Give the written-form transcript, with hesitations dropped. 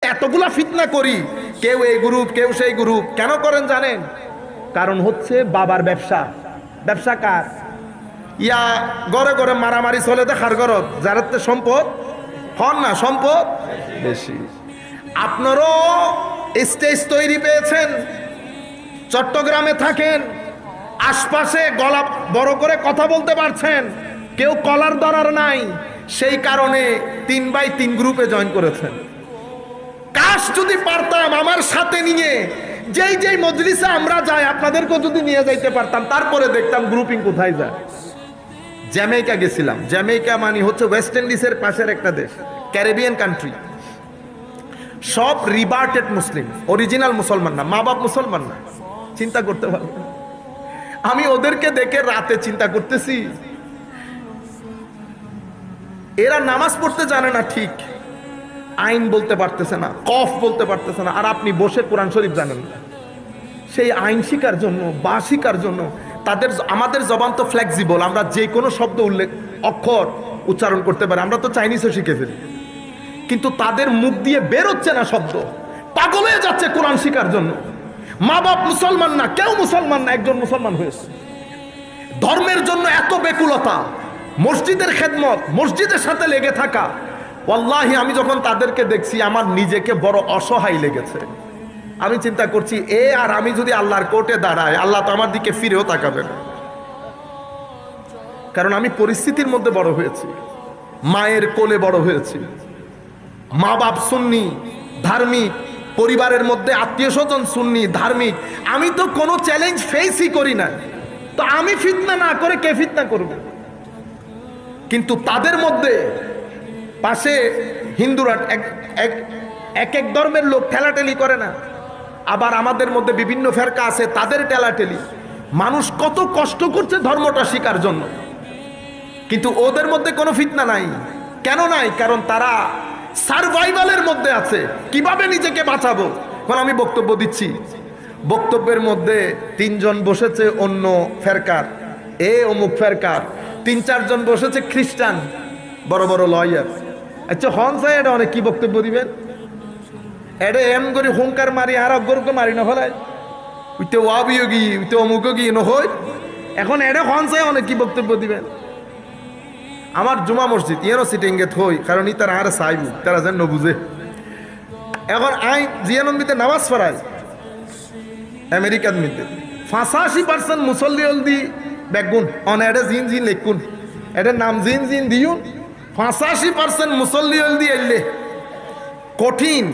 এতগুলা ফিতনা করি, কেউ এই গ্রুপ কেউ সেই গ্রুপ, কেন করেন জানেন? কারণ হচ্ছে বাবার ব্যবসা। ব্যবসা কার? ইয়া গড়ে গড়ে মারামারি চলে দেখার গরত, যার সম্পদ হন না সম্পদ বেশি। আপনারও স্টেজ তৈরি পেয়েছেন, চট্টগ্রামে থাকেন, আশপাশে গলা বড় করে কথা বলতে পারছেন, কেউ কলার ধরার নাই, সেই কারণে 3x3 গ্রুপে জয়েন করেছেন। কাশ যদি পারতাম আমার সাথে নিয়ে যেই যেই মজলিসে আমরা যাই আপনাদেরকেও যদি নিয়ে যাইতে পারতাম, তারপরে দেখতাম গ্রুপিং কোথায় যায়। জ্যামাইকা গেছিলাম। জ্যামাইকা মানে হচ্ছে ওয়েস্ট ইন্ডিজের পাশের একটা দেশ, ক্যারিবিয়ান কান্ট্রি। সব রিভার্টেড মুসলিম, অরিজিনাল মুসলমান না, মা বাপ মুসলমান না। চিন্তা করতে পারবেন, আমি ওদেরকে দেখে রাতে চিন্তা করতেছি, এরা নামাজ পড়তে জানে না ঠিক, আইন বলতে পারতেছে না, কফ বলতে পারতেছে না, আর আপনি বসে কোরআন শরীফ জানেন না। সেই আইন শিকার জন্য বা শিকার জন্য তাদের, আমাদের জবান তো ফ্লেক্সিবল, আমরা যে কোনো শব্দ অক্ষর উচ্চারণ করতে পারি, আমরা তো চাইনিজও শিখে ফেলি, কিন্তু তাদের মুখ দিয়ে বের হচ্ছে না শব্দ। পাগল হয়ে যাচ্ছে কোরআন শিকার জন্য। মা বাপ মুসলমান না, কেউ মুসলমান না, একজন মুসলমান হয়েছে। ধর্মের জন্য এত বেকুলতা, মসজিদের খেদমত, মসজিদের সাথে লেগে থাকা। ওয়াল্লাহি আমি যখন তাদেরকে দেখছি আমার নিজেকে বড় অসহায় লেগেছে। আমি চিন্তা করছি, আর আমি যদি আল্লাহর কোর্টে দাঁড়াই, আল্লাহ তো আমার দিকে ফিরেও তাকাবে না। কারণ আমি পরিস্থিতির মধ্যে বড় হয়েছি, মায়ের কোলে বড় হয়েছি, মা বাপ সুন্নি ধার্মিক, পরিবারের মধ্যে আত্মীয় স্বজন সুন্নি ধার্মিক। আমি তো কোনো চ্যালেঞ্জ ফেসই করি না, তো আমি ফিতনা না করে কে ফিতনা করবে? কিন্তু তাদের মধ্যে পাশে হিন্দুরা এক এক ধর্মের লোক ঠেলাঠেলি করে না, আবার আমাদের মধ্যে বিভিন্ন ফেরকা আছে, তাদের ঠেলাঠেলি। মানুষ কত কষ্ট করছে ধর্মটা শিকার জন্য, কিন্তু ওদের মধ্যে কোনো ফিতনা নাই। কেন নাই? কারণ তারা সারভাইভালের মধ্যে আছে, কিভাবে নিজেকে বাঁচাবো। এখন আমি বক্তব্য দিচ্ছি, বক্তব্যের মধ্যে 3 জন বসেছে অন্য ফেরকার, অমুক ফেরকার, 3-4 জন বসেছে খ্রিস্টান, বড় বড় লয়ার। আচ্ছা হন চাই এটা অনেক কি বক্তব্য দিবেন? এটা এম করে হুঙ্কার মারি আর অগ্রকে মারি না ফেলায়, উইতে ওয়াবিয়োগী উইতে অমুকী নহই। এখন এটা হন চাই অনেক কি বক্তব্য দিবেন? আমার জুমা মসজিদ ইয়েরও সিটিংয়ে থই, কারণ ই তারা আর চাইব, তারা যেন বুঝে। এখন আই জিয়ানন্দিতে নামাজ পড়াই আমেরিকার মধ্যে 85% মুসল্লি হলদি বেগুন অন এটা জিন জিন লেখুন, এটার নাম জিন জিন দিউন। 85% মুসল্লি হলদি এলে কঠিন।